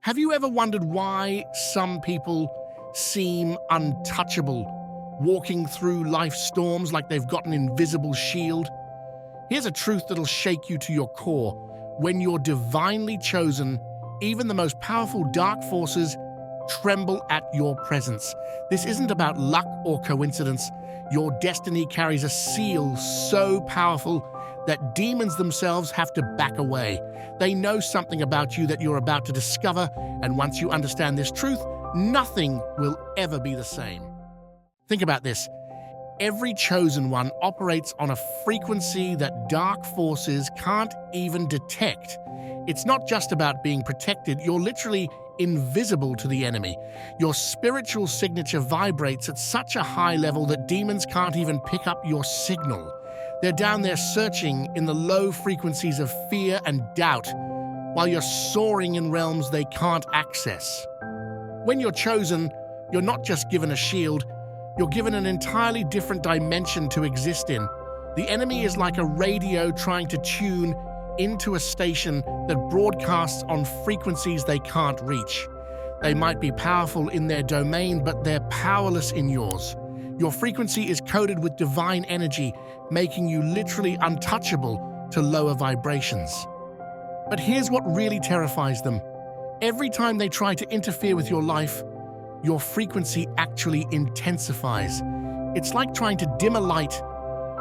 Have you ever wondered why some people seem untouchable, walking through life's storms like they've got an invisible shield? Here's a truth that'll shake you to your core. When you're divinely chosen, even the most powerful dark forces tremble at your presence. This isn't about luck or coincidence. Your destiny carries a seal so powerful that demons themselves have to back away. They know something about you that you're about to discover, and once you understand this truth, nothing will ever be the same. Think about this. Every chosen one operates on a frequency that dark forces can't even detect. It's not just about being protected, you're literally invisible to the enemy. Your spiritual signature vibrates at such a high level that demons can't even pick up your signal. They're down there searching in the low frequencies of fear and doubt, while you're soaring in realms they can't access. When you're chosen, you're not just given a shield, you're given an entirely different dimension to exist in. The enemy is like a radio trying to tune into a station that broadcasts on frequencies they can't reach. They might be powerful in their domain, but they're powerless in yours. Your frequency is coded with divine energy, making you literally untouchable to lower vibrations. But here's what really terrifies them. Every time they try to interfere with your life, your frequency actually intensifies. It's like trying to dim a light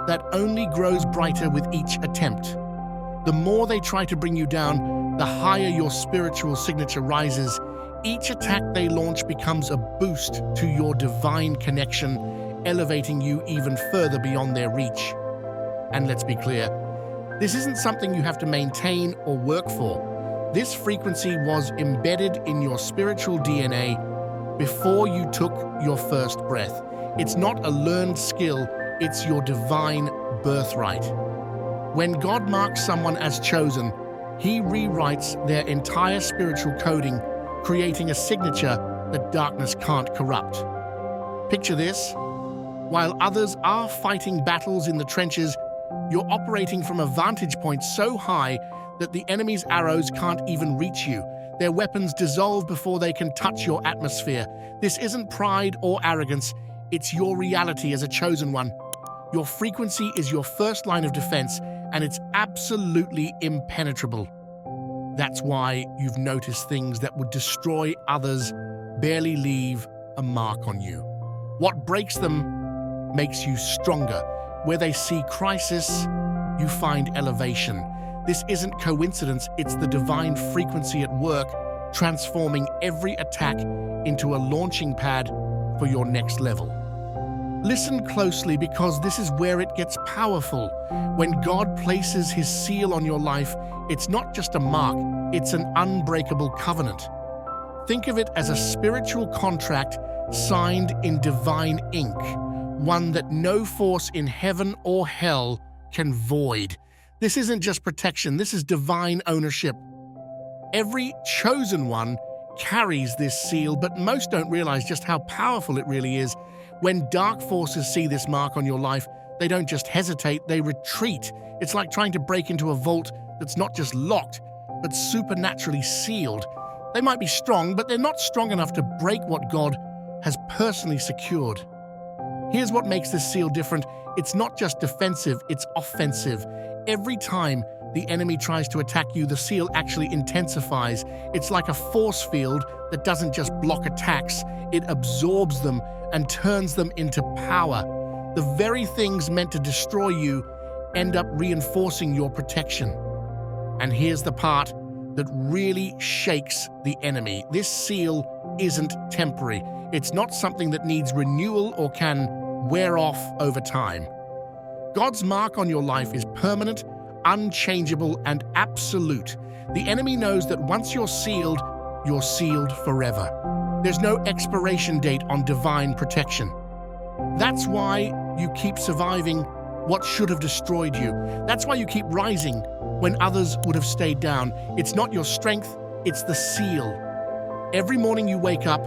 that only grows brighter with each attempt. The more they try to bring you down, the higher your spiritual signature rises. Each attack they launch becomes a boost to your divine connection, elevating you even further beyond their reach. And let's be clear, this isn't something you have to maintain or work for. This frequency was embedded in your spiritual DNA before you took your first breath. It's not a learned skill, it's your divine birthright. When God marks someone as chosen, He rewrites their entire spiritual coding, creating a signature that darkness can't corrupt. Picture this. While others are fighting battles in the trenches, you're operating from a vantage point so high that the enemy's arrows can't even reach you. Their weapons dissolve before they can touch your atmosphere. This isn't pride or arrogance, it's your reality as a chosen one. Your frequency is your first line of defense, and it's absolutely impenetrable. That's why you've noticed things that would destroy others barely leave a mark on you. What breaks them makes you stronger. Where they see crisis, you find elevation. This isn't coincidence, it's the divine frequency at work, transforming every attack into a launching pad for your next level. Listen closely, because this is where it gets powerful. When God places His seal on your life, it's not just a mark, it's an unbreakable covenant. Think of it as a spiritual contract signed in divine ink, one that no force in heaven or hell can void. This isn't just protection, this is divine ownership. Every chosen one carries this seal, but most don't realize just how powerful it really is. When dark forces see this mark on your life, they don't just hesitate, they retreat. It's like trying to break into a vault that's not just locked, but supernaturally sealed. They might be strong, but they're not strong enough to break what God has personally secured. Here's what makes this seal different. It's not just defensive, it's offensive. Every time the enemy tries to attack you, the seal actually intensifies. It's like a force field that doesn't just block attacks, it absorbs them and turns them into power. The very things meant to destroy you end up reinforcing your protection. And here's the part that really shakes the enemy. This seal isn't temporary. It's not something that needs renewal or can wear off over time. God's mark on your life is permanent, unchangeable, and absolute. The enemy knows that once you're sealed forever. There's no expiration date on divine protection. That's why you keep surviving what should have destroyed you. That's why you keep rising when others would have stayed down. It's not your strength, it's the seal. Every morning you wake up,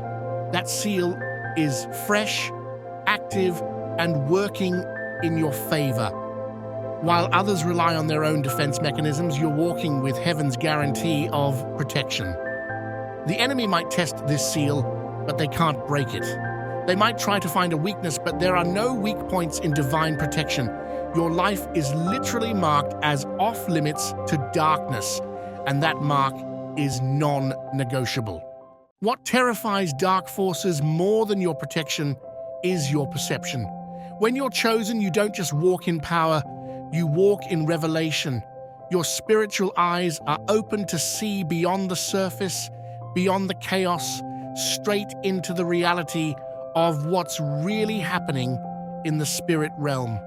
that seal is fresh, active, and working in your favor. While others rely on their own defense mechanisms, you're walking with heaven's guarantee of protection. The enemy might test this seal, but they can't break it. They might try to find a weakness, but there are no weak points in divine protection. Your life is literally marked as off limits to darkness, and that mark is non-negotiable. What terrifies dark forces more than your protection is your perception. When you're chosen, you don't just walk in power, you walk in revelation. Your spiritual eyes are open to see beyond the surface, beyond the chaos, straight into the reality of what's really happening in the spirit realm.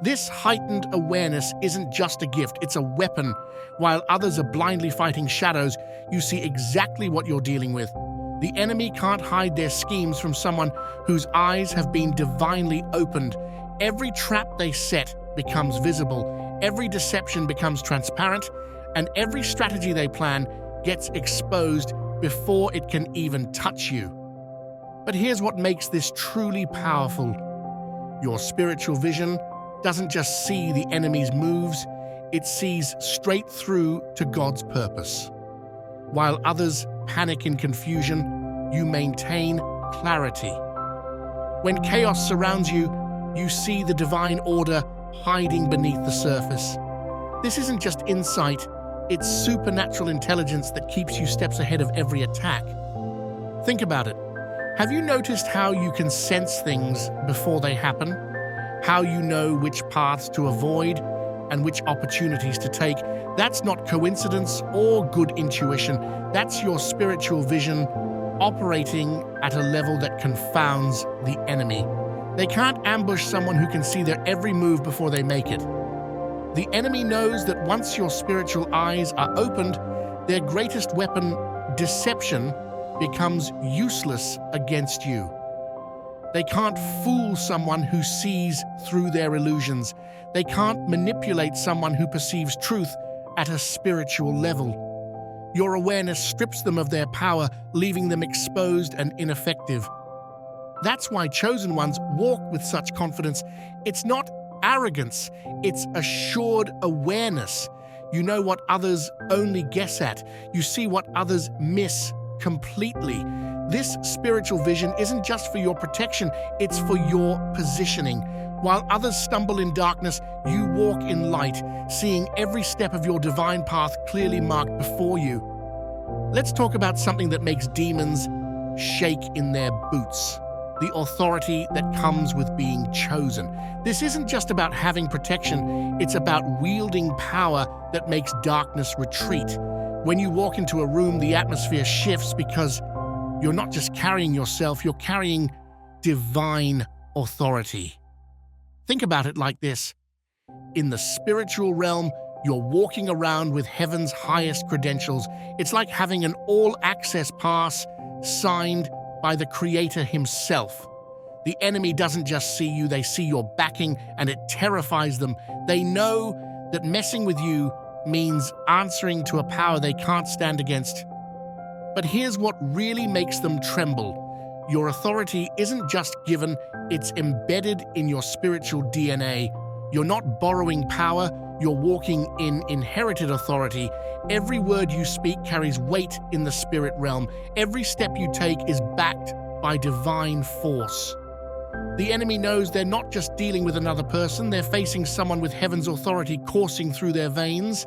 This heightened awareness isn't just a gift, it's a weapon. While others are blindly fighting shadows, you see exactly what you're dealing with. The enemy can't hide their schemes from someone whose eyes have been divinely opened. Every trap they set becomes visible, every deception becomes transparent, and every strategy they plan gets exposed before it can even touch you. But here's what makes this truly powerful. Your spiritual vision doesn't just see the enemy's moves, it sees straight through to God's purpose. While others panic in confusion, you maintain clarity. When chaos surrounds you, you see the divine order hiding beneath the surface. This isn't just insight, it's supernatural intelligence that keeps you steps ahead of every attack. Think about it. Have you noticed how you can sense things before they happen? How you know which paths to avoid and which opportunities to take? That's not coincidence or good intuition. That's your spiritual vision operating at a level that confounds the enemy. They can't ambush someone who can see their every move before they make it. The enemy knows that once your spiritual eyes are opened, their greatest weapon, deception, becomes useless against you. They can't fool someone who sees through their illusions. They can't manipulate someone who perceives truth at a spiritual level. Your awareness strips them of their power, leaving them exposed and ineffective. That's why chosen ones walk with such confidence. It's not arrogance, it's assured awareness. You know what others only guess at. You see what others miss completely. This spiritual vision isn't just for your protection, it's for your positioning. While others stumble in darkness, you walk in light, seeing every step of your divine path clearly marked before you. Let's talk about something that makes demons shake in their boots. The authority that comes with being chosen. This isn't just about having protection, it's about wielding power that makes darkness retreat. When you walk into a room, the atmosphere shifts because you're not just carrying yourself, you're carrying divine authority. Think about it like this. In the spiritual realm, you're walking around with heaven's highest credentials. It's like having an all-access pass signed by the Creator himself. The enemy doesn't just see you, they see your backing, and it terrifies them. They know that messing with you means answering to a power they can't stand against. But here's what really makes them tremble. Your authority isn't just given, it's embedded in your spiritual DNA. You're not borrowing power, you're walking in inherited authority. Every word you speak carries weight in the spirit realm. Every step you take is backed by divine force. The enemy knows they're not just dealing with another person, they're facing someone with heaven's authority coursing through their veins.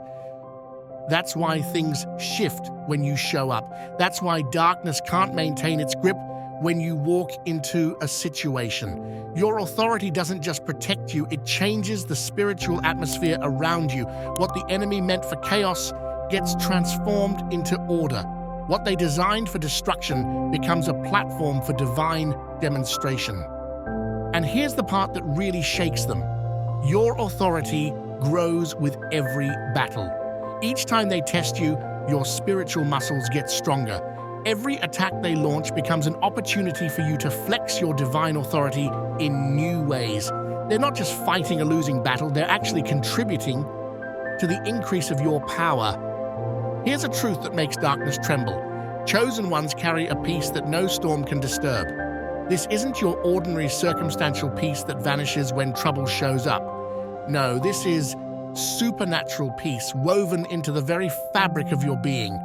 That's why things shift when you show up. That's why darkness can't maintain its grip when you walk into a situation. Your authority doesn't just protect you, it changes the spiritual atmosphere around you. What the enemy meant for chaos gets transformed into order. What they designed for destruction becomes a platform for divine demonstration. And here's the part that really shakes them. Your authority grows with every battle. Each time they test you, your spiritual muscles get stronger. Every attack they launch becomes an opportunity for you to flex your divine authority in new ways. They're not just fighting a losing battle, they're actually contributing to the increase of your power. Here's a truth that makes darkness tremble. Chosen ones carry a peace that no storm can disturb. This isn't your ordinary circumstantial peace that vanishes when trouble shows up. No, this is supernatural peace woven into the very fabric of your being.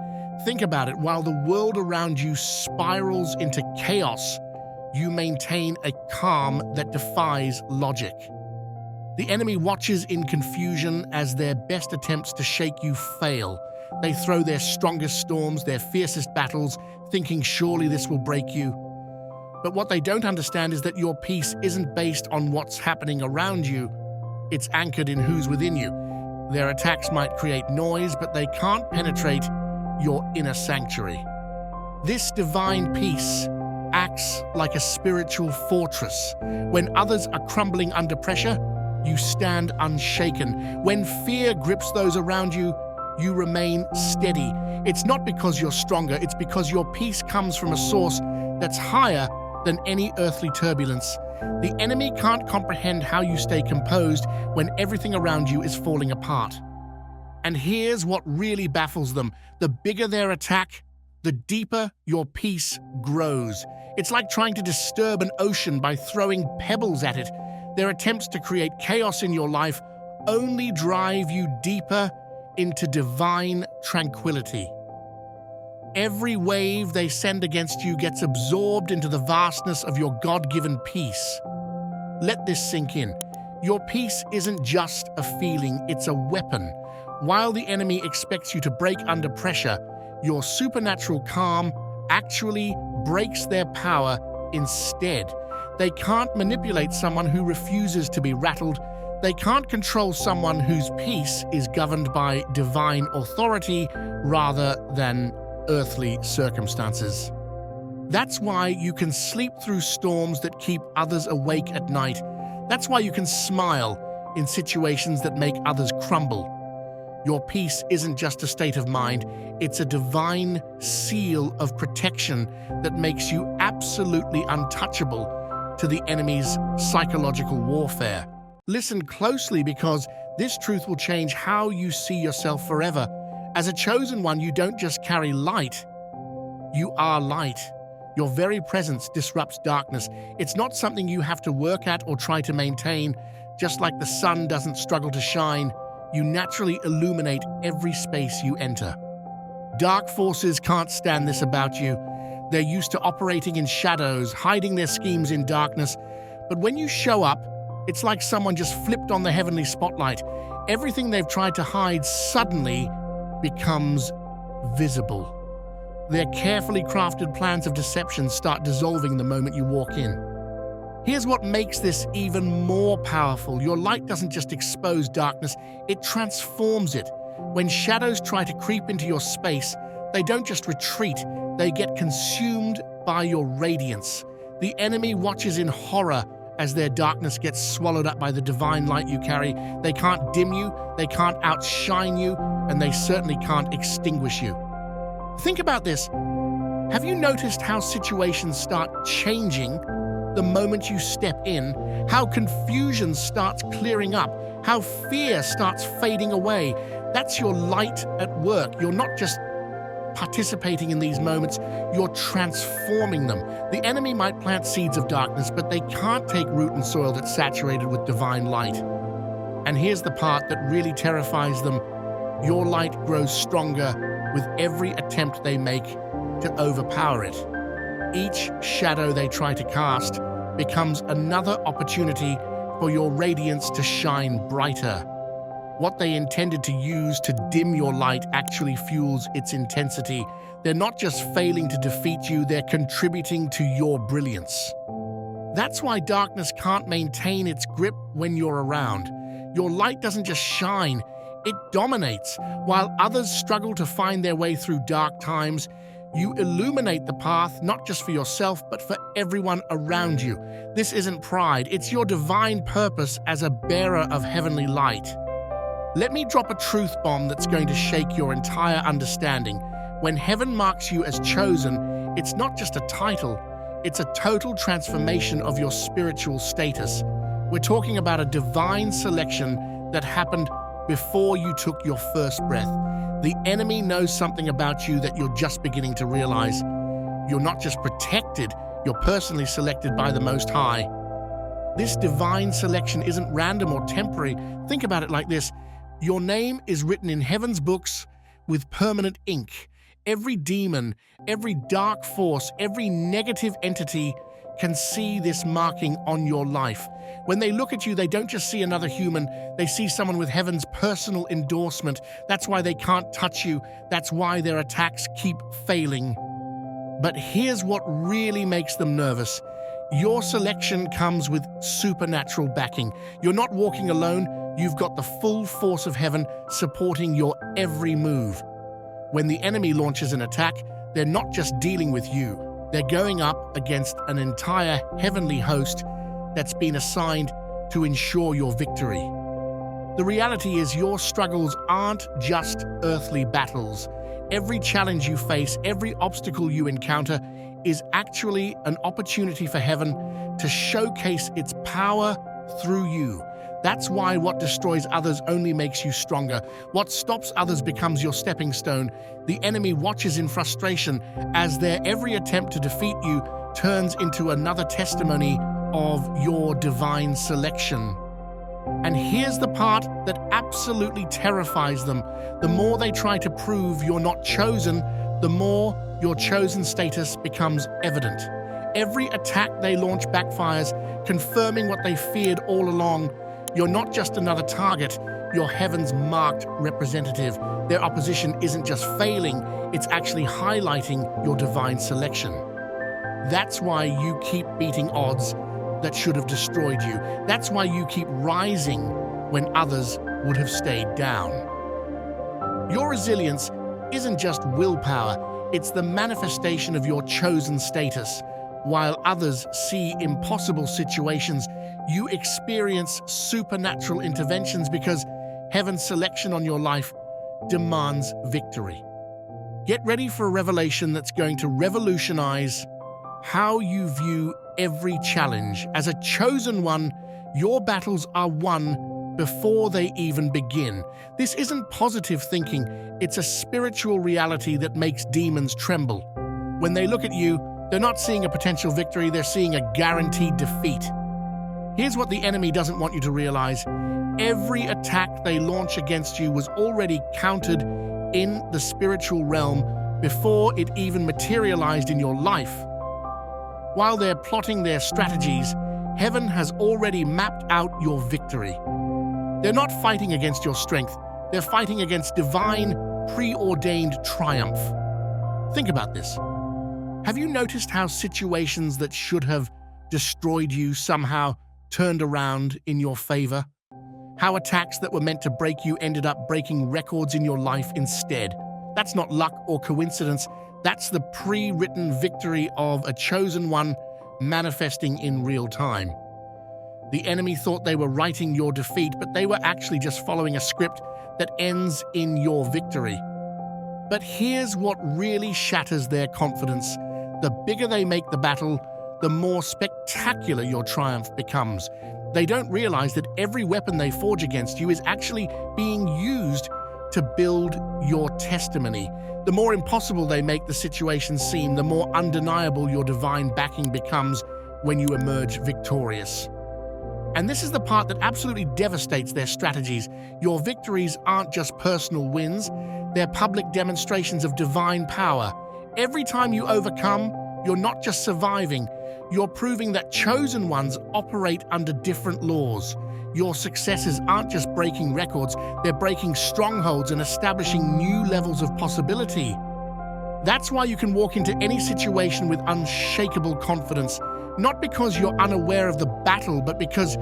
Think about it. While the world around you spirals into chaos, you maintain a calm that defies logic. The enemy watches in confusion as their best attempts to shake you fail. They throw their strongest storms, their fiercest battles, thinking surely this will break you. But what they don't understand is that your peace isn't based on what's happening around you. It's anchored in who's within you. Their attacks might create noise, but they can't penetrate your inner sanctuary. This divine peace acts like a spiritual fortress. When others are crumbling under pressure, you stand unshaken. When fear grips those around you, you remain steady. It's not because you're stronger, it's because your peace comes from a source that's higher than any earthly turbulence. The enemy can't comprehend how you stay composed when everything around you is falling apart. And here's what really baffles them. The bigger their attack, the deeper your peace grows. It's like trying to disturb an ocean by throwing pebbles at it. Their attempts to create chaos in your life only drive you deeper into divine tranquility. Every wave they send against you gets absorbed into the vastness of your God-given peace. Let this sink in. Your peace isn't just a feeling, it's a weapon. While the enemy expects you to break under pressure, your supernatural calm actually breaks their power instead. They can't manipulate someone who refuses to be rattled. They can't control someone whose peace is governed by divine authority rather than earthly circumstances. That's why you can sleep through storms that keep others awake at night. That's why you can smile in situations that make others crumble. Your peace isn't just a state of mind, it's a divine seal of protection that makes you absolutely untouchable to the enemy's psychological warfare. Listen closely, because this truth will change how you see yourself forever. As a chosen one, you don't just carry light, you are light. Your very presence disrupts darkness. It's not something you have to work at or try to maintain. Just like the sun doesn't struggle to shine, you naturally illuminate every space you enter. Dark forces can't stand this about you. They're used to operating in shadows, hiding their schemes in darkness. But when you show up, it's like someone just flipped on the heavenly spotlight. Everything they've tried to hide suddenly becomes visible. Their carefully crafted plans of deception start dissolving the moment you walk in. Here's what makes this even more powerful. Your light doesn't just expose darkness, it transforms it. When shadows try to creep into your space, they don't just retreat, they get consumed by your radiance. The enemy watches in horror as their darkness gets swallowed up by the divine light you carry. They can't dim you, they can't outshine you, and they certainly can't extinguish you. Think about this. Have you noticed how situations start changing the moment you step in? How confusion starts clearing up? How fear starts fading away? That's your light at work. You're not just participating in these moments, you're transforming them. The enemy might plant seeds of darkness, but they can't take root in soil that's saturated with divine light. And here's the part that really terrifies them. Your light grows stronger with every attempt they make to overpower it. Each shadow they try to cast becomes another opportunity for your radiance to shine brighter. What they intended to use to dim your light actually fuels its intensity. They're not just failing to defeat you, they're contributing to your brilliance. That's why darkness can't maintain its grip when you're around. Your light doesn't just shine, it dominates. While others struggle to find their way through dark times, you illuminate the path not just for yourself, but for everyone around you. This isn't pride, it's your divine purpose as a bearer of heavenly light. Let me drop a truth bomb that's going to shake your entire understanding. When heaven marks you as chosen, it's not just a title, it's a total transformation of your spiritual status. We're talking about a divine selection that happened before you took your first breath. The enemy knows something about you that you're just beginning to realize. You're not just protected, you're personally selected by the Most High. This divine selection isn't random or temporary. Think about it like this. Your name is written in heaven's books with permanent ink. Every demon, every dark force, every negative entity can see this marking on your life. When they look at you, they don't just see another human, they see someone with heaven's personal endorsement. That's why they can't touch you. That's why their attacks keep failing. But here's what really makes them nervous. Your selection comes with supernatural backing. You're not walking alone, you've got the full force of heaven supporting your every move. When the enemy launches an attack, they're not just dealing with you. They're going up against an entire heavenly host that's been assigned to ensure your victory. The reality is your struggles aren't just earthly battles. Every challenge you face, every obstacle you encounter is actually an opportunity for heaven to showcase its power through you. That's why what destroys others only makes you stronger. What stops others becomes your stepping stone. The enemy watches in frustration as their every attempt to defeat you turns into another testimony of your divine selection. And here's the part that absolutely terrifies them. The more they try to prove you're not chosen, the more your chosen status becomes evident. Every attack they launch backfires, confirming what they feared all along. You're not just another target, you're heaven's marked representative. Their opposition isn't just failing, it's actually highlighting your divine selection. That's why you keep beating odds that should have destroyed you. That's why you keep rising when others would have stayed down. Your resilience isn't just willpower, it's the manifestation of your chosen status. While others see impossible situations, you experience supernatural interventions because heaven's selection on your life demands victory. Get ready for a revelation that's going to revolutionize how you view every challenge. As a chosen one, your battles are won before they even begin. This isn't positive thinking, it's a spiritual reality that makes demons tremble. When they look at you, they're not seeing a potential victory, they're seeing a guaranteed defeat. Here's what the enemy doesn't want you to realize. Every attack they launch against you was already counted in the spiritual realm before it even materialized in your life. While they're plotting their strategies, heaven has already mapped out your victory. They're not fighting against your strength, they're fighting against divine, preordained triumph. Think about this. Have you noticed how situations that should have destroyed you somehow turned around in your favor? How attacks that were meant to break you ended up breaking records in your life instead? That's not luck or coincidence. That's the pre-written victory of a chosen one manifesting in real time. The enemy thought they were writing your defeat, but they were actually just following a script that ends in your victory. But here's what really shatters their confidence. The bigger they make the battle, the more spectacular your triumph becomes. They don't realize that every weapon they forge against you is actually being used to build your testimony. The more impossible they make the situation seem, the more undeniable your divine backing becomes when you emerge victorious. And this is the part that absolutely devastates their strategies. Your victories aren't just personal wins, they're public demonstrations of divine power. Every time you overcome, you're not just surviving, you're proving that chosen ones operate under different laws. Your successes aren't just breaking records, they're breaking strongholds and establishing new levels of possibility. That's why you can walk into any situation with unshakable confidence, not because you're unaware of the battle, but because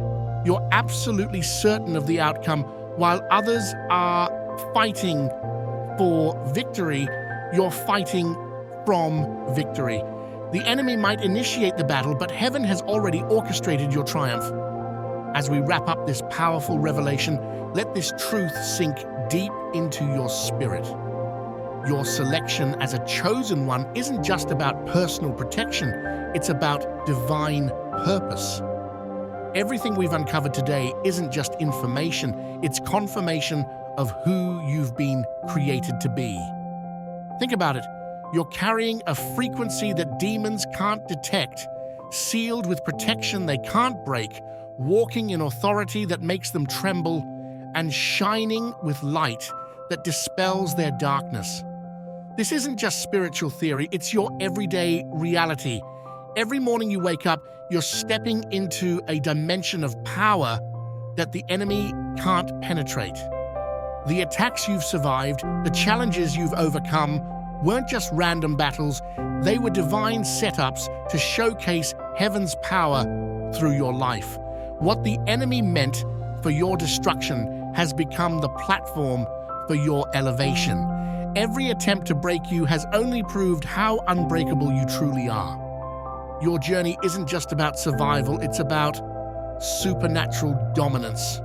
you're absolutely certain of the outcome. While others are fighting for victory, you're fighting from victory. The enemy might initiate the battle, but heaven has already orchestrated your triumph. As we wrap up this powerful revelation, let this truth sink deep into your spirit. Your selection as a chosen one isn't just about personal protection, it's about divine purpose. Everything we've uncovered today isn't just information, it's confirmation of who you've been created to be. Think about it. You're carrying a frequency that demons can't detect, sealed with protection they can't break, walking in authority that makes them tremble, and shining with light that dispels their darkness. This isn't just spiritual theory, it's your everyday reality. Every morning you wake up, you're stepping into a dimension of power that the enemy can't penetrate. The attacks you've survived, the challenges you've overcome, weren't just random battles, they were divine setups to showcase heaven's power through your life. What the enemy meant for your destruction has become the platform for your elevation. Every attempt to break you has only proved how unbreakable you truly are. Your journey isn't just about survival, it's about supernatural dominance.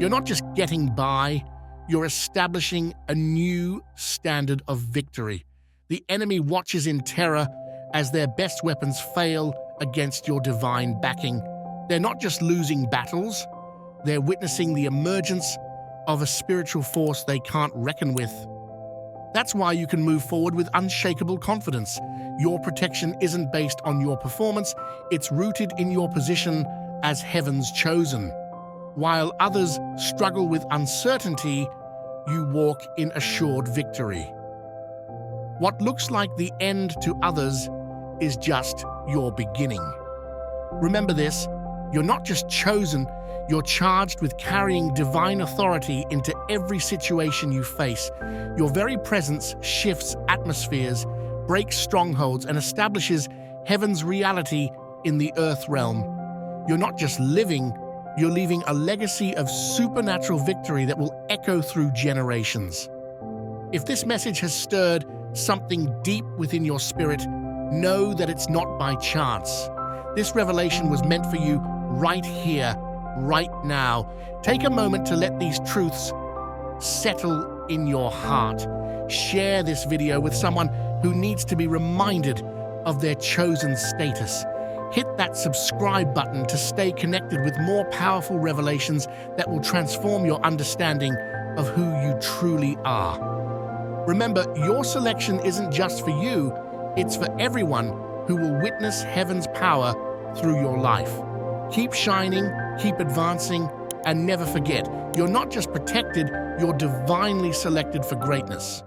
You're not just getting by, you're establishing a new standard of victory. The enemy watches in terror as their best weapons fail against your divine backing. They're not just losing battles, they're witnessing the emergence of a spiritual force they can't reckon with. That's why you can move forward with unshakable confidence. Your protection isn't based on your performance, it's rooted in your position as heaven's chosen. While others struggle with uncertainty, you walk in assured victory. What looks like the end to others is just your beginning. Remember this, you're not just chosen, you're charged with carrying divine authority into every situation you face. Your very presence shifts atmospheres, breaks strongholds, and establishes heaven's reality in the earth realm. You're not just living, you're leaving a legacy of supernatural victory that will echo through generations. If this message has stirred something deep within your spirit, know that it's not by chance. This revelation was meant for you right here, right now. Take a moment to let these truths settle in your heart. Share this video with someone who needs to be reminded of their chosen status. Hit that subscribe button to stay connected with more powerful revelations that will transform your understanding of who you truly are. Remember, your selection isn't just for you, it's for everyone who will witness heaven's power through your life. Keep shining, keep advancing, and never forget, you're not just protected, you're divinely selected for greatness.